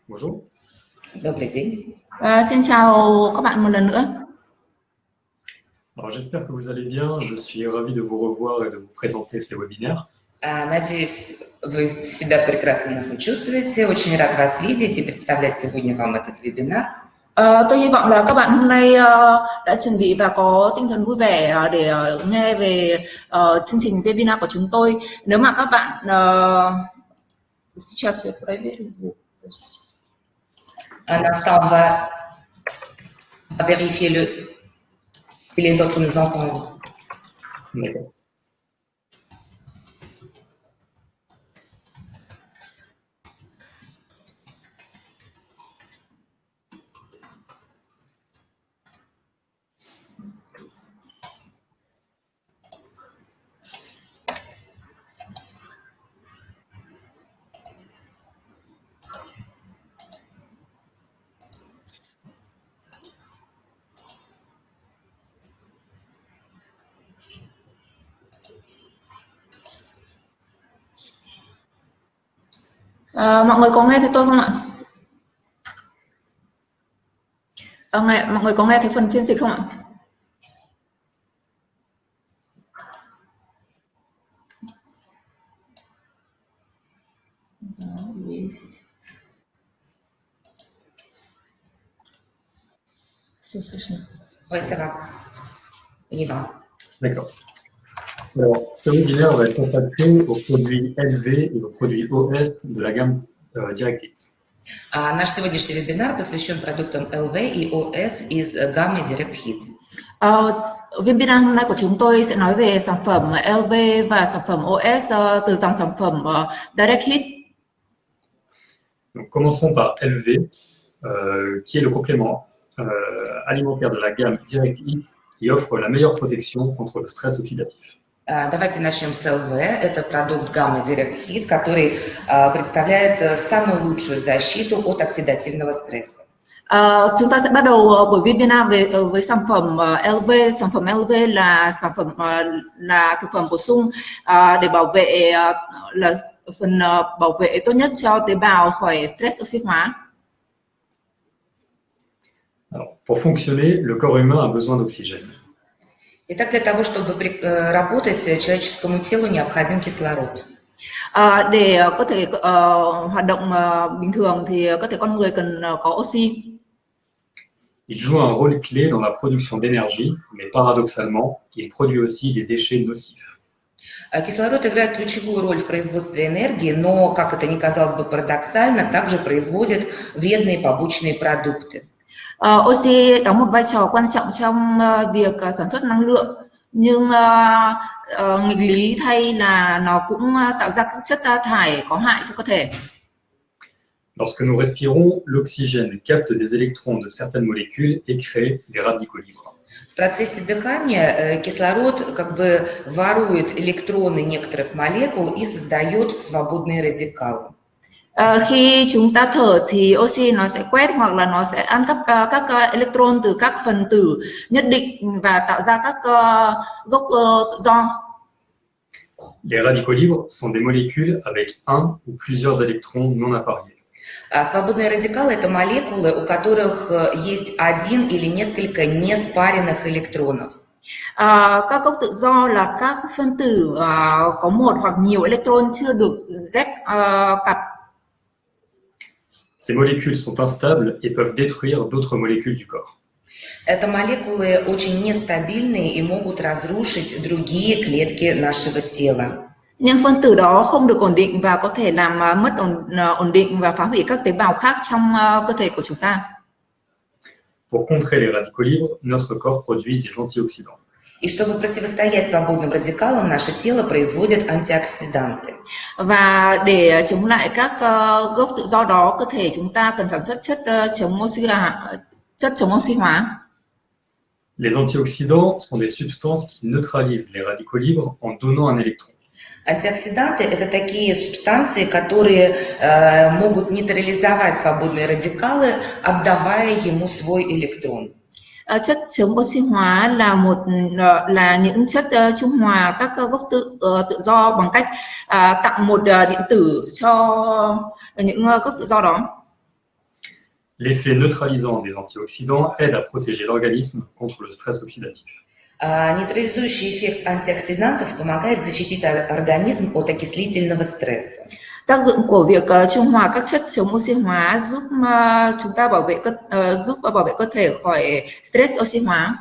Bonjour. Добрый день. Xin chào các bạn một lần nữa. Alors j'espère que vous allez bien. Je suis ravi de vous revoir et de vous présenter ces webinaires. Надеюсь, вы себя прекрасно нас чувствуете. Очень рад вас видеть и представлять сегодня вам этот вебинар. Tôi hy vọng là các bạn hôm nay đã chuẩn bị và có tinh thần vui vẻ để nghe về chương trình webinar của chúng tôi. Nếu mà các bạn Настал vérifier si les autres nous entendent. D'accord. Mọi người có nghe thấy tôi không ạ? Mọi người có nghe thấy phần phiên dịch không ạ? Oui, ça va. On y va. D'accord. Alors, ce webinaire va être consacré aux produits LV et aux produits OS de la gamme DirectX. Наш сегодняшний вебинар посвящен продуктам LV и OS из гаммы DirectHit. Webinar hôm nay của chúng tôi sẽ nói về sản phẩm LV và sản phẩm OS từ dòng sản phẩm DirectHit. Donc, commençons par LV, qui est le complément alimentaire de la gamme DirectX qui offre la meilleure protection contre le stress oxydatif. Давайте начнем с LV. Это продукт гаммы DirectHit, который представляет самую лучшую защиту от оксидативного стресса. Chúng ta sẽ bắt đầu buổi webinar với sản phẩm LV. Sản phẩm LV là sản phẩm là thực phẩm bổ sung để bảo vệ là phần bảo vệ tốt nhất cho tế bào khỏi stress oxy hóa. Alors, pour fonctionner, le corps humain a besoin d'oxygène. Итак, для того, чтобы работать, человеческому телу необходим кислород. Để có thể hoạt động bình thường thì có thể con người cần có oxy. Il joue un rôle clé dans la production d'énergie, mais paradoxalement, il produit aussi des déchets nocifs. Кислород играет ключевую роль в производстве энергии, но, как это ни казалось бы парадоксально, также производит вредные побочные продукты. Oxy đóng một vai trò quan trọng trong việc sản xuất năng lượng, nhưng nghịch lý thay là nó cũng tạo ra các chất thải có hại cho cơ thể. Lorsque nous respirons, l'oxygène capte des électrons de certaines molécules et crée des radicaux libres. В процессе дыхания кислород как бы ворует электроны некоторых молекул и создает свободные радикалы. Khi chúng ta thở thì oxy nó sẽ quét hoặc là nó sẽ ăn cắp các electron từ các phần tử nhất định và tạo ra các gốc tự do. Les radicaux libres sont des molécules avec un ou plusieurs électrons non appariés. Свободные radicалы – это молекулы, у которых есть один или несколько неспаренных электронов. Các gốc tự do là các phân tử có một hoặc nhiều electron chưa được ghép cặp. Ces molécules sont instables et peuvent détruire d'autres molécules du corps. Это молекулы очень нестабильные и могут разрушить другие клетки нашего tела. Nhưng phân tử đó không được ổn định và có thể làm mất ổn định và phá hủy các tế bào khác trong cơ thể của chúng ta. Pour contrer les radicaux libres, notre corps produit des antioxydants. И чтобы противостоять свободным радикалам, наше тело производит антиоксиданты. Và để chống lại các gốc tự do đó, cơ thể chúng ta cần sản xuất chất chống oxy hóa. Les antioxydants sont des substances qui neutralisent les radicaux libres en donnant un électron. Антиоксиданты – это такие субстанции, которые могут нейтрализовать свободные радикалы, отдавая ему свой электрон. Chất chống oxy hóa là những chất trung hòa các gốc tự do bằng cách tặng một điện tử cho những gốc tự do đó. L'effet neutralisant des antioxydants aide à protéger l'organisme contre le stress oxydatif. Нейтрализующий эффект антиоксидантов помогает защитить организм от окислительного стресса. Tác dụng của việc trung hòa các chất chống oxy hóa giúp chúng ta bảo vệ cơ thể khỏi stress oxy hóa.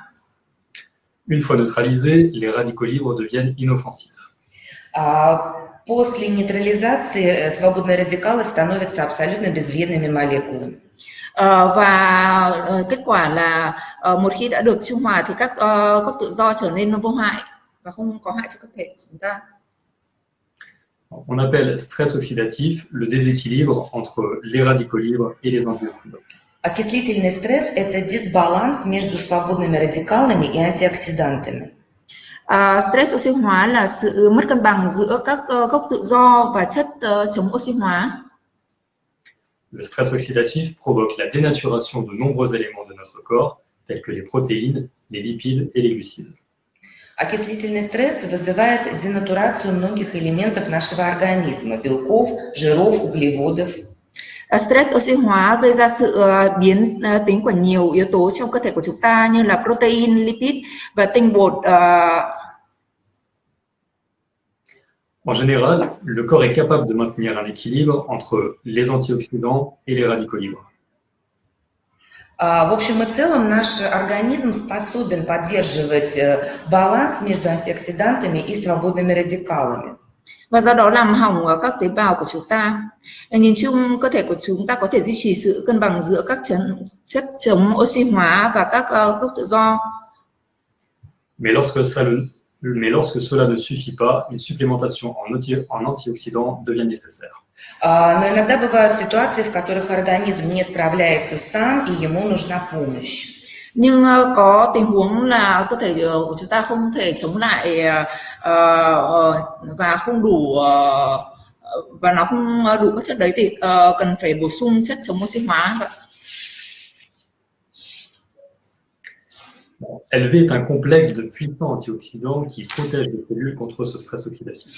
Une fois neutralisés, les radicaux libres deviennent inoffensifs. После нейтрализации свободные радикалы становятся абсолютно безвредными молекулами. Và kết quả là một khi đã được trung hòa thì các gốc tự do trở nên vô hại và không có hại cho cơ thể của chúng ta. On appelle stress oxydatif le déséquilibre entre les radicaux libres et les antioxydants. Окислительный стресс – это дисбаланс между свободными радикалами и антиоксидантами. Stress oxy hóa là sự mất cân bằng giữa các gốc tự do và chất chống oxy hóa. Le stress oxydatif provoque la dénaturation de nombreux éléments de notre corps, tels que les protéines, les lipides et les glucides. Окислительный стресс вызывает денатурацию многих элементов нашего организма – белков, жиров, углеводов. Stress oxy hóa gây ra sự biến tính của nhiều yếu tố trong cơ thể của chúng ta như là protein, lipid và tinh bột. En général, le corps est capable de maintenir un équilibre entre les antioxydants et les radicaux libres. В общем и целом, наш организм способен поддерживать баланс между антиоксидантами и свободными радикалами. Và do đó làm hỏng các tế bào của chúng ta. Nhìn chung, cơ thể của chúng ta có thể duy trì sự cân bằng giữa các chất chống oxy hóa và các gốc tự do. Mais lorsque cela ne suffit pas, une supplémentation en antioxydants devient nécessaire. Но иногда бывают ситуации, в которых организм не справляется сам, и ему нужна помощь. Nhưng có tình huống là cơ thể của chúng ta không thể chống lại và không đủ và nó không đủ các chất đấy thì cần phải bổ sung chất chống oxy hóa. LV est un complexe de puissants antioxydants qui protège les cellules contre ce stress oxydatif.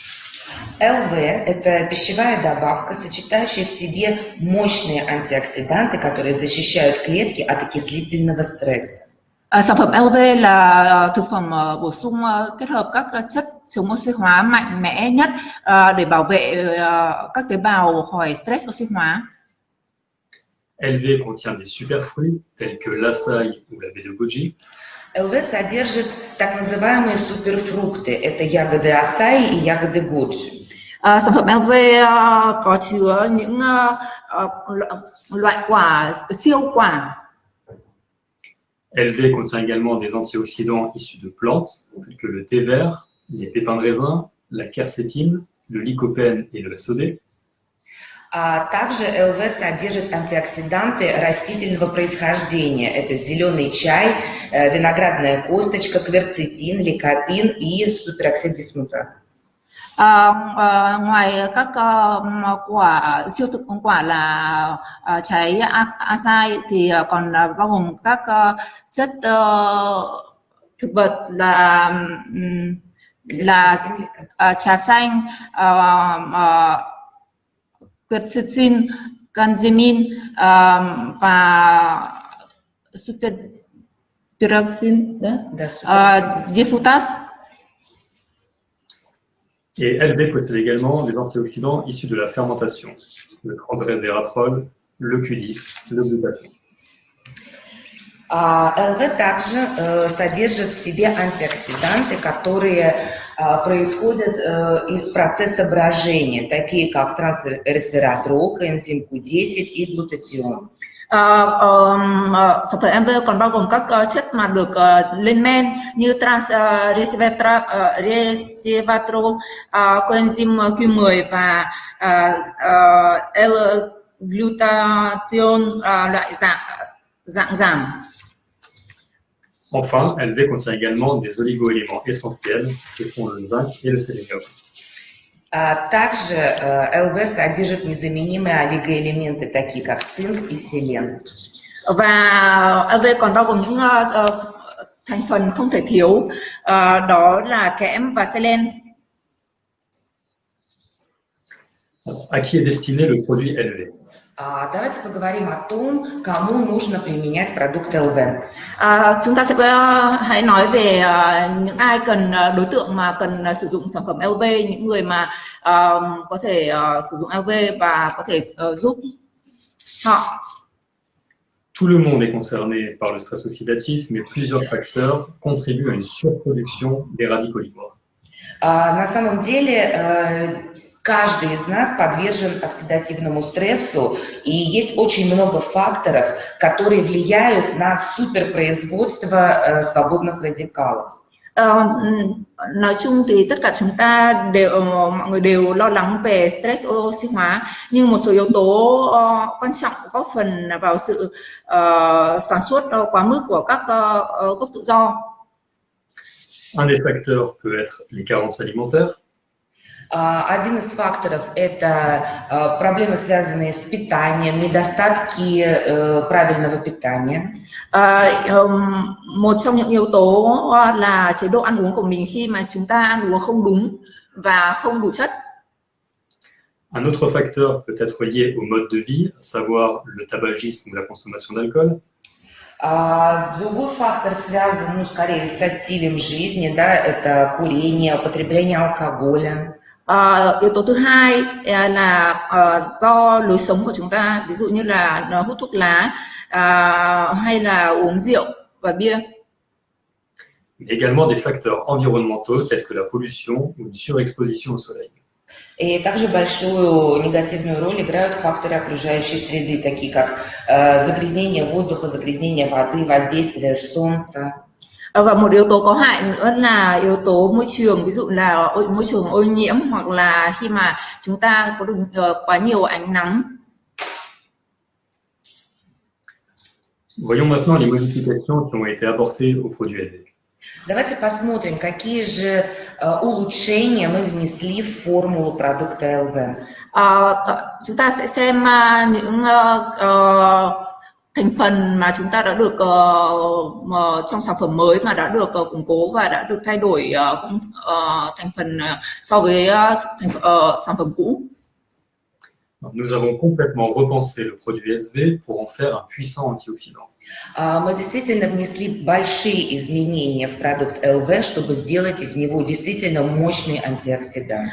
ЛВ – это пищевая добавка, сочетающая в себе мощные антиоксиданты, которые защищают клетки от окислительного стресса. Sản phẩm LV là thực phẩm bổ sung kết hợp các chất chống oxy hóa mạnh mẽ nhất để bảo vệ các tế bào khỏi stress oxy hóa. LV contient des superfruits tels que l'açaï ou la baie de goji. ЛВ содержит так называемые суперфрукты. Это ягоды асаи и ягоды годжи. Sản phẩm LV có chứa những loại quả siêu quả. LV contient également des antioxydants issus de plantes, tels que le thé vert, les pépins de raisin, la quercétine, le lycopène et le SOD. Также ЛВ содержит антиоксиданты растительного происхождения. Это зеленый чай, виноградная косточка, кверцетин, ликопин и супероксид дисмутаз. Ngoài các quả siêu thực quả là trái acai thì còn bao gồm các chất thực vật là trà xanh, quercetin, canzemin và superoxide diffuse. Et LV possède également des antioxydants issus de la fermentation, le transresveratrol, le Q10, le glutathion. ЛВ также содержит в себе антиоксиданты, которые происходят из процесса брожения, такие как трансресвератрол, коэнзим Q10 и глутатион. Sản phẩm LV còn bao gồm các chất mà được lên men như transresveratrol, coenzyme Q10 và L-glutathione loại dạng giảm. Enfin, LV contient également des oligoéléments essentiels que sont le zinc et le sélénium. Также ЛВ содержит незаменимые олигоэлементы, такие как цинк и селен. Và LV còn bao gồm những thành phần không thể thiếu, đó là kẽm và selen. À qui est destiné le produit LV? Давайте поговорим о том, кому нужно применять продукт ЛВ. Chúng ta sẽ hãy nói về những ai cần đối tượng mà cần sử dụng sản phẩm LV, những người mà có thể sử dụng LV và có thể giúp họ. Tout le monde est concerné par le stress oxydatif, mais plusieurs facteurs contribuent à une surproduction des radicaux libres. На самом деле, каждый из нас подвержен оксидативному стрессу, и есть очень много факторов, которые влияют на суперпроизводство свободных радикалов. Nói chung thì tất cả chúng ta mọi người đều lo lắng về stress oxy hóa, nhưng một số yếu tố quan trọng góp phần vào sự sản xuất quá mức của các gốc tự do. Un des facteurs peut être les carences alimentaires. Один из факторов – это проблемы, связанные с питанием, недостатки правильного питания. Một trong những yếu tố là chế độ ăn uống của mình khi mà chúng ta ăn uống không đúng và không đủ chất. Un autre facteur peut être lié au mode de vie, à savoir le tabagisme ou la consommation d'alcool. Другой фактор связан, скорее, со стилем жизни, да, это курение, употребление алкоголя. Yếu tố thứ hai là do lối sống của chúng ta, ví dụ như là hút thuốc lá hay là uống rượu và bia. Mais également des facteurs environnementaux tels que la pollution ou une surexposition au soleil. И также большую негативную роль играют факторы окружающей среды, такие как загрязнение воздуха, загрязнение воды, воздействие солнца. Và một yếu tố có hại nữa là yếu tố môi trường, ví dụ là môi trường ô nhiễm hoặc là khi mà chúng ta có được quá nhiều ánh nắng. Voyons maintenant les modifications qui ont été apportées au produit LV. Давайте посмотрим, какие же улучшения мы внесли в формулу продукта ЛВ. Chúng ta sẽ xem những thành phần mà chúng ta đã được trong sản phẩm mới mà đã được củng cố và đã được thay đổi thành phần so với sản phẩm cũ. Nous avons complètement repensé le produit SV pour en faire un puissant antioxydant. Мы действительно внесли большие изменения в продукт ЛВ, чтобы сделать из него действительно мощный антиоксидант.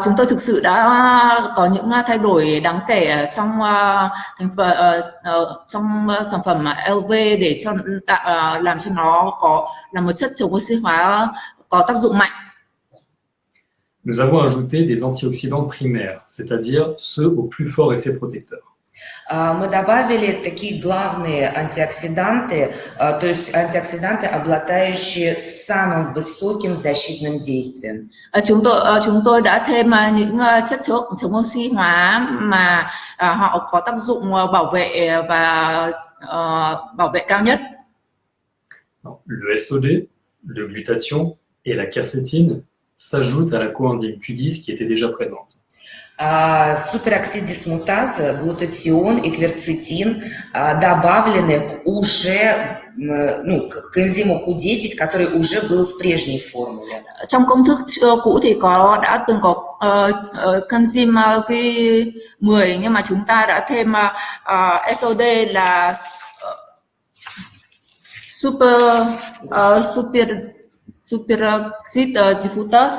Chúng tôi thực sự đã có những thay đổi đáng kể trong trong sản phẩm LV để làm cho nó là một chất chống oxy hóa có tác dụng mạnh. Nous avons ajouté des antioxydants primaires, c'est-à-dire ceux au plus fort effet protecteur. Мы добавили такие главные антиоксиданты, то есть антиоксиданты, обладающие самым высоким защитным действием. Chúng tôi đã thêm những chất chống oxy hóa mà họ có tác dụng bảo vệ và bảo vệ cao nhất. Le SOD, le glutathion et la quercétine s'ajoute à la coenzyme Q10 qui était déjà présente. Супероксид дисмутаза, глутатион и кверцетин добавлены к энзиму Q10, который уже был в прежней формуле. Trong công thức cũ thì đã từng có enzyme Q10, nhưng mà chúng ta đã thêm SOD là superoxide diffuse.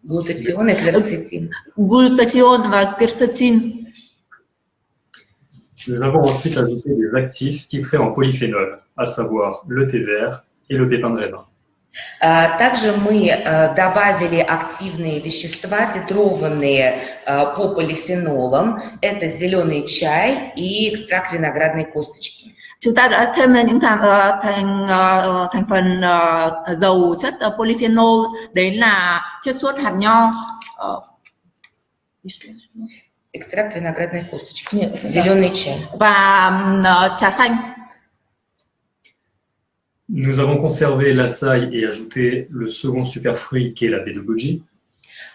Глутатион и кверцетин. Glutathione và quercétine. Nous avons ensuite ajouté des actifs titrés en polyphénol, à savoir le thé vert et le pépin de raisin. Также мы добавили активные вещества, титрованные по полифенолам. Это зеленый чай и экстракт виноградной косточки. Chúng ta đã thêm những thành phần giàu chất polyphenol, đấy là chiết xuất hạt nho. Экстракт виноградной косточки. Зеленый чай. Và trà xanh. Nous avons conservé l'açaï et ajouté le second superfruit qui est la baie de goji.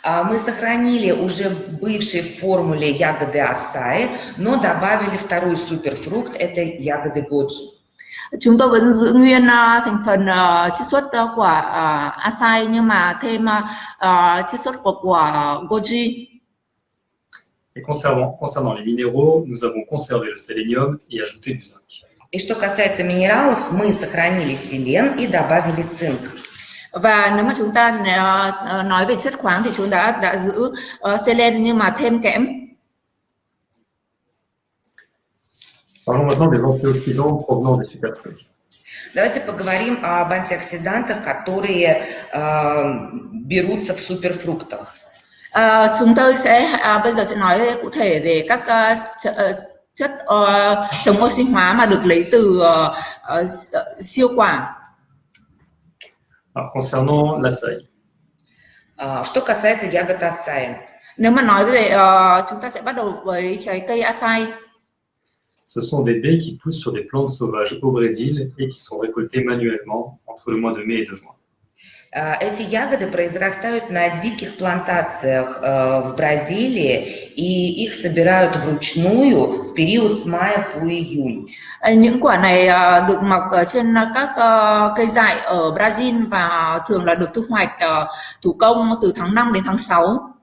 Мы сохранили уже бывший в формуле ягоды acai, но добавили второй суперфрукт, это ягоды goji. Chúng tôi vẫn giữ nguyên thành phần chiết xuất của acai nhưng mà thêm chiết xuất của goji. Et concernant les minéraux, nous avons conservé le sélénium et ajouté du zinc. И что касается минералов, мы сохранили селен и добавили цинк. Và nếu mà chúng ta nói về chất khoáng thì chúng đã giữ selen nhưng mà thêm kẽm. Parlons maintenant des antioxydants provenant des superfruits. Давайте поговорим об антиоксидантах, которые берутся в суперфруктах. Chúng tôi bây giờ sẽ nói cụ thể về các chất chống oxy hóa mà được lấy từ siêu quả. Alors, concernant l'açaï, Что касается ягод асаи. Nếu mà nói về chúng ta sẽ bắt đầu với trái cây acai. ce sont des baies qui poussent sur des plantes sauvages au Brésil et qui sont récoltées manuellement entre le mois de mai et de juin. Эти ягоды произрастают на диких плантациях в Бразилии, и их собирают вручную в период с мая по июнь. Những quả này được mọc trên các cây dại ở Brazil và thường là được thu hoạch thủ công từ tháng 5 đến tháng 6.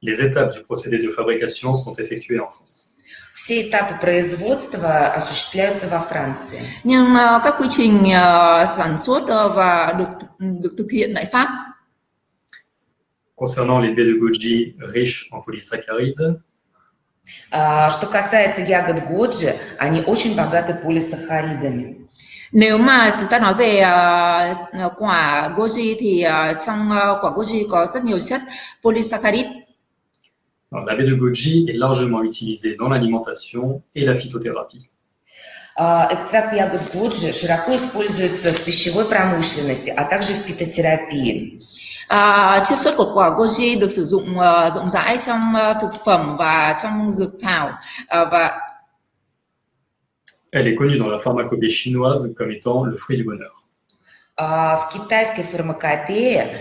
Les étapes du procédé de fabrication sont effectuées en France. Все этапы производства осуществляются во Франции. Nhưng các quy trình sản xuất và được thực hiện tại Pháp. Concernant les baies de goji riches en polysaccharides, Что касается ягод годжи, они очень богаты полисахаридами. Nếu mà chúng ta nói về quả goji thì trong quả goji có rất nhiều chất polysaccharide. alors, la baie de goji est largement utilisée dans l'alimentation et la phytothérapie. Экстракт ягод годжи широко используется в пищевой промышленности, а также в фитотерапии. Chiết xuất của quả goji được sử dụng rộng rãi trong thực phẩm và trong dược thảo và Elle est connue dans la pharmacopée chinoise comme étant le fruit du bonheur. В китайской фармакопее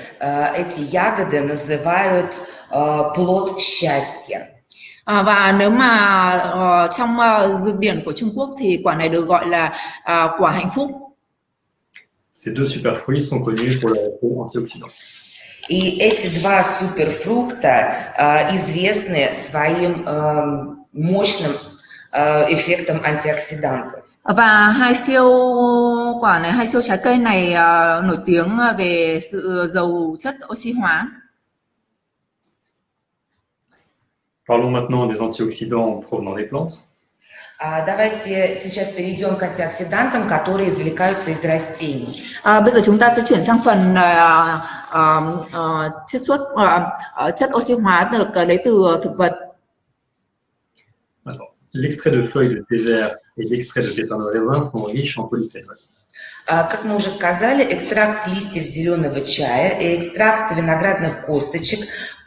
эти ягоды называют плод счастья. Và nếu mà trong dược điển của Trung Quốc thì quả này được gọi là quả hạnh phúc. Ces deux superfruits sont connus pour leur effet antioxydant. И эти два суперфрукта известны своим мощным эффектом антиоксидантов. Và hai siêu trái cây này nổi tiếng về sự giàu chất oxy hóa. Parlons maintenant des antioxydants provenant des plantes. Давайте сейчас перейдем к антиоксидантам, которые извлекаются из растений. Bây giờ chúng ta sẽ chuyển sang phần chiết xuất chất oxy hóa được lấy từ thực vật. Alors, l'extrait de feuilles de thé vert et l'extrait de pépins de raisin sont riches en polyphénols. Как мы уже сказали, экстракт листьев зеленого чая и экстракт виноградных косточек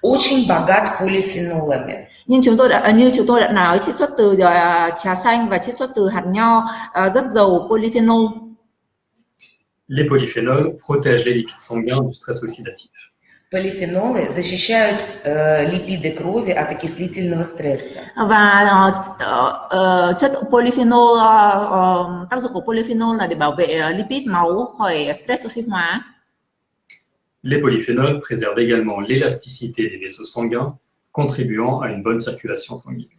очень богат полифенолами. Như chúng tôi đã nói, chiết xuất từ trà xanh và chiết xuất từ hạt nho rất giàu polyphenol. Les polyphénols protègent les lipides sanguins du stress oxydatif. Полифенолы защищают липиды крови от окислительного стресса. Và chất polyphenol, tác dụng của polyphenol là để bảo vệ lipid máu khỏi stress oxy hóa. Les polyphénols préservent également l'élasticité des vaisseaux sanguins, contribuant à une bonne circulation sanguine.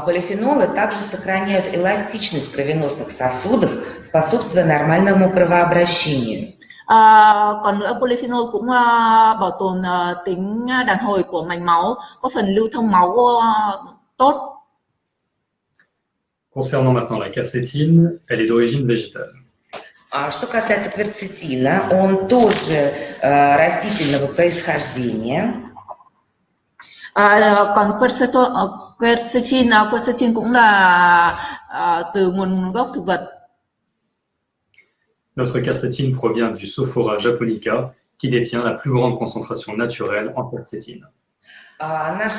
Полифенолы также сохраняют эластичность кровеносных сосудов, способствуя нормальному кровообращению. Còn nữa, polyphenol cũng bảo tồn tính đàn hồi của mạch máu, có phần lưu thông máu tốt. Concernant maintenant la quercétine, elle est d'origine végétale. Что касается кверцетина, он тоже растительного происхождения. Còn quercetin cũng là từ nguồn gốc thực vật. Notre quercétine provient du Sophora japonica, qui détient la plus grande concentration naturelle en quercétine. Наш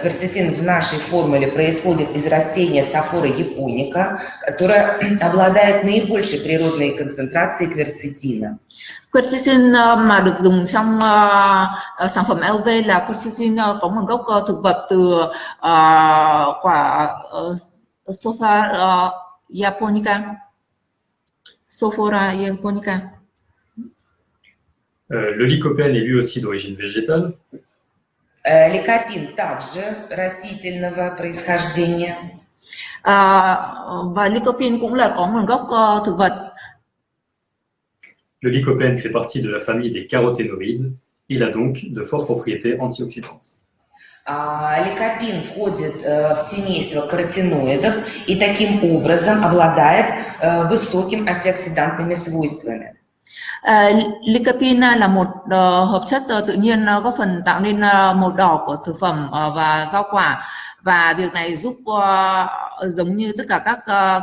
кверцетин в нашей формуле происходит из растения Софора японика, которое обладает наибольшей природной концентрацией кверцетина. Quercetin mà được dùng trong sản phẩm LV là quercetin có nguồn gốc thực vật từ quả Sophora japonica. Sophora japonica. Le lycopène est lui aussi d'origine végétale. Ликопин также rастительного происхождения. Và lycopene cũng là có nguồn gốc thực vật. Le lycopène fait partie de la famille des caroténoïdes. Il a donc de fortes propriétés antioxydantes. Ликопин входит в семейство каротиноидов и таким образом обладает высокими антиоксидантными свойствами. Lycopene là một hợp chất tự nhiên góp phần tạo nên màu đỏ của thực phẩm và rau quả, và việc này giúp giống như tất cả các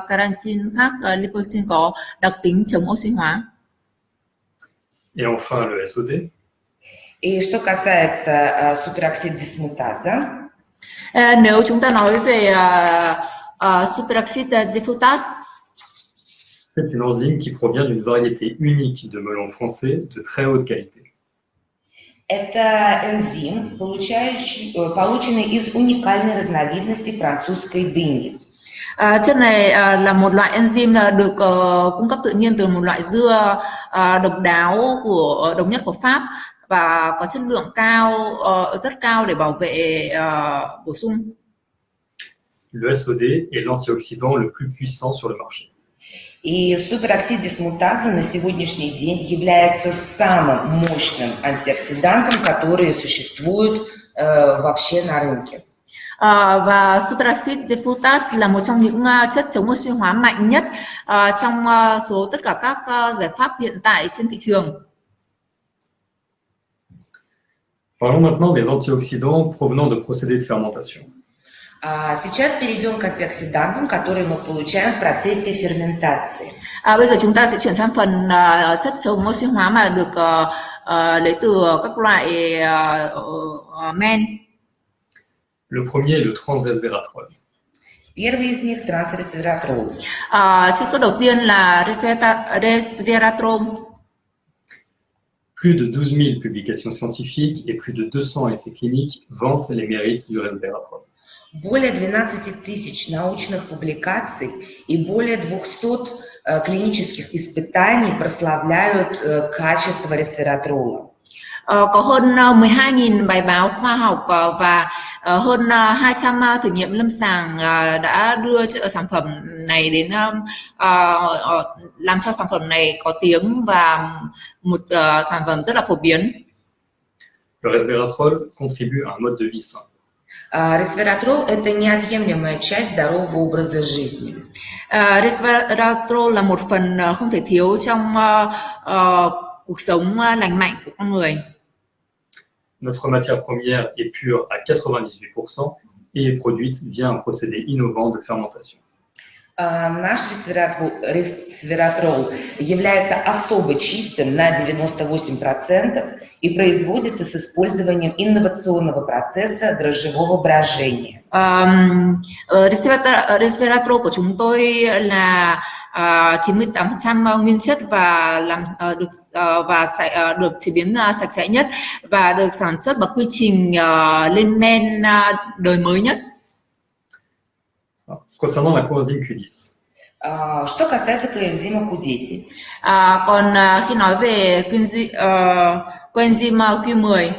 carotene khác, lycopene có đặc tính chống oxy hóa. Et enfin le SOD. И что касается супероксид дисмутаза, Nếu chúng ta nói về superoxide dismutase, c'est une enzyme qui provient d'une variété unique de melons français de très haute qualité. это энзим, полученный из уникальной разновидности французской дыни. Chất này là một loại enzyme được cung cấp tự nhiên từ một loại dưa độc đáo độc nhất của Pháp và có chất lượng cao, rất cao để bảo vệ bổ sung. Le SOD est l'antioxydant le plus puissant sur le marché. И супероксид дисмутаза на сегодняшний день является самым мощным антиоксидантом, которые существуют вообще на rынке. Và superoxide dismutase là một trong những chất chống oxy hóa mạnh nhất trong số tất cả các giải pháp hiện tại trên thị trường. Parlons maintenant des antioxydants provenant de procédés de fermentation. Сейчас перейдем к антиоксидантам, которые мы получаем в процессе ферментации. Bây giờ chúng ta sẽ chuyển sang phần chất chống oxy hóa mà được lấy từ các loại men. Le premier est le transresveratrol. Первый из них трансресвератрол. Chất số đầu tiên là resveratrol. Plus de 12 000 publications scientifiques et plus de 200 essais cliniques vantent les mérites du resveratrol. Более 12 тысяч научных публикаций и более 200 клинических испытаний прославляют качество ресвератрола. Có hơn 12.000 bài báo khoa học và hơn 200 thử nghiệm lâm sàng đã đưa sản phẩm này đến làm cho sản phẩm này có tiếng và một sản phẩm rất là phổ biến. Le resveratrol contribue à un mode de vie sain. Ресвератрол – это неотъемлемая часть здорового образа жизни. Resveratrol là một phần không thể thiếu trong cuộc sống lành mạnh của con người. Notre matière première est pure à 98% et est produite via un procédé innovant de fermentation. Наш ресвератрол является особо чистым на 98% и производится с использованием инновационного процесса дрожжевого брожения. Resveratrol của chúng tôi là 98% nguyên chất và được chế biến sạch sẽ nhất và được sản xuất bằng quy trình lên men đời mới nhất. Concernant la coenzyme Q10. Что касается коэнзима Q10. Còn khi nói về coenzyme Q10,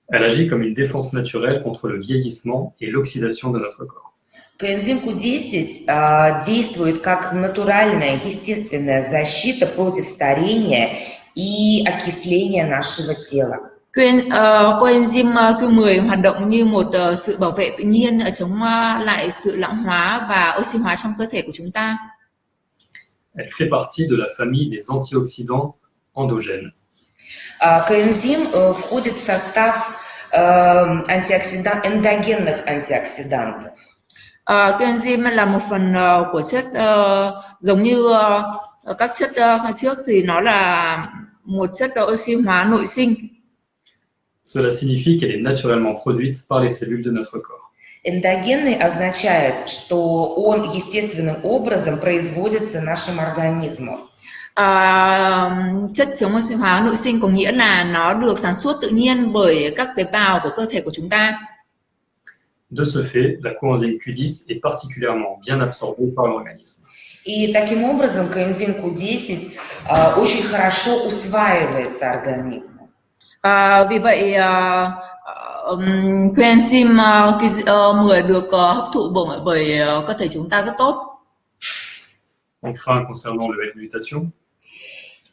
elle agit comme une défense naturelle contre le vieillissement et l'oxydation de notre corps. Коэнзим Q10 действует как натуральная, естественная защита против старения и окисления нашего tела. Coenzyme Q10 hoạt động như một sự bảo vệ tự nhiên chống lại sự lão hóa và oxy hóa trong cơ thể của chúng ta. Elle fait partie de la famille des antioxydants endogènes. Коэнзим входит в состав эндогенных антиоксидантов. Coenzyme là một phần của chất giống như các chất trước thì nó là một chất oxy hóa nội sinh. Cela signifie qu'elle est naturellement produite par les cellules de notre corps. Эндогенный означает, что он естественным образом производится нашим организмом. Chất chống oxy hóa nội sinh có nghĩa là nó được sản xuất tự nhiên bởi các tế bào của cơ thể của chúng ta. De ce fait, la coenzyme Q10 est particulièrement bien absorbée par l'organisme. И таким образом коэнзим Q10 очень хорошо усваивается организмом. Vì vậy khi enzyme Q10 được hấp thụ bởi cơ thể chúng ta rất tốt. Enfin, concernant le L-glutathion,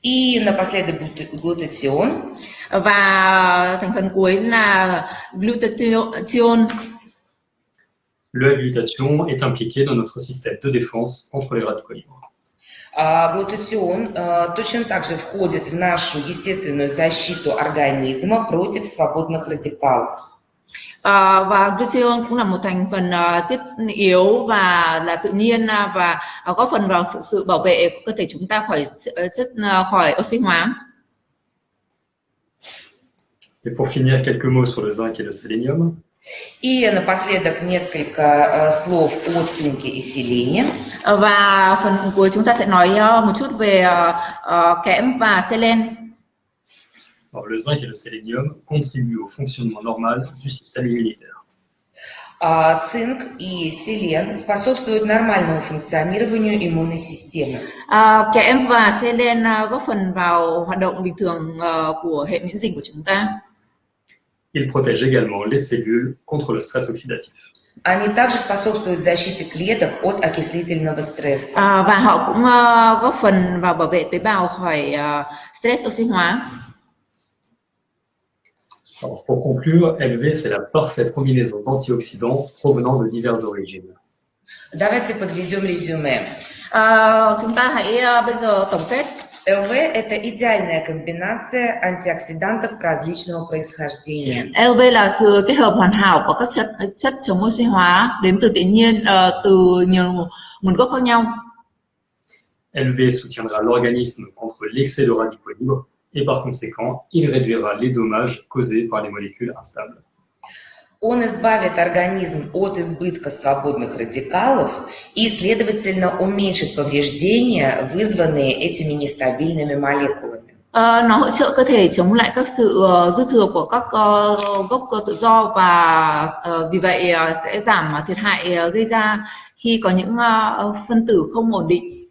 И напоследок глутатион. Và thành phần cuối là glutathione. le L-glutathion est impliqué dans notre système de défense contre les radicaux libres. Глутатион точно так же входит в нашу естественную защиту организма против свободных радикалов. Và glutathione cũng là một thành phần thiết yếu và là tự nhiên và góp phần vào sự bảo vệ cơ thể chúng ta khỏi oxy hóa. Et pour finir, quelques mots sur le zinc et le sélénium. И напоследок несколько слов о цинке и селене. Và phần cuối chúng ta sẽ nói một chút về kẽm và selen. Alors, le zinc et le sélénium contribuent au fonctionnement normal du système immunitaire. Цинк и селен способствуют нормальному функционированию иммунной системы. Kẽm và selen góp phần vào hoạt động bình thường của hệ miễn dịch của chúng ta. Ils protègent également les cellules contre le stress oxydatif. Они также способствуют защите клеток от окислительного стресса. Và họ cũng góp phần vào bảo vệ tế bào khỏi stress oxy hóa. Alors, pour conclure, LV, c'est la parfaite combinaison d'antioxydants provenant de diverses origines. Давайте подведем резюме. Chúng ta hãy bây giờ tổng kết. ЛВ – это идеальная комбинация антиоксидантов различного происхождения. LV là sự kết hợp hoàn hảo của các chất chống oxy hóa đến từ tự nhiên, từ nhiều nguồn gốc khác nhau. LV soutiendra l'organisme contre l'excès de radicaux libres et par conséquent, il réduira les dommages causés par les molécules instables. Он избавит организм от избытка свободных радикалов и, следовательно, уменьшит повреждения, вызванные этими нестабильными молекулами. Nó hỗ trợ cơ thể chống lại các sự dư thừa của các gốc tự do và vì vậy sẽ giảm thiệt hại gây ra khi có những phân tử không ổn định.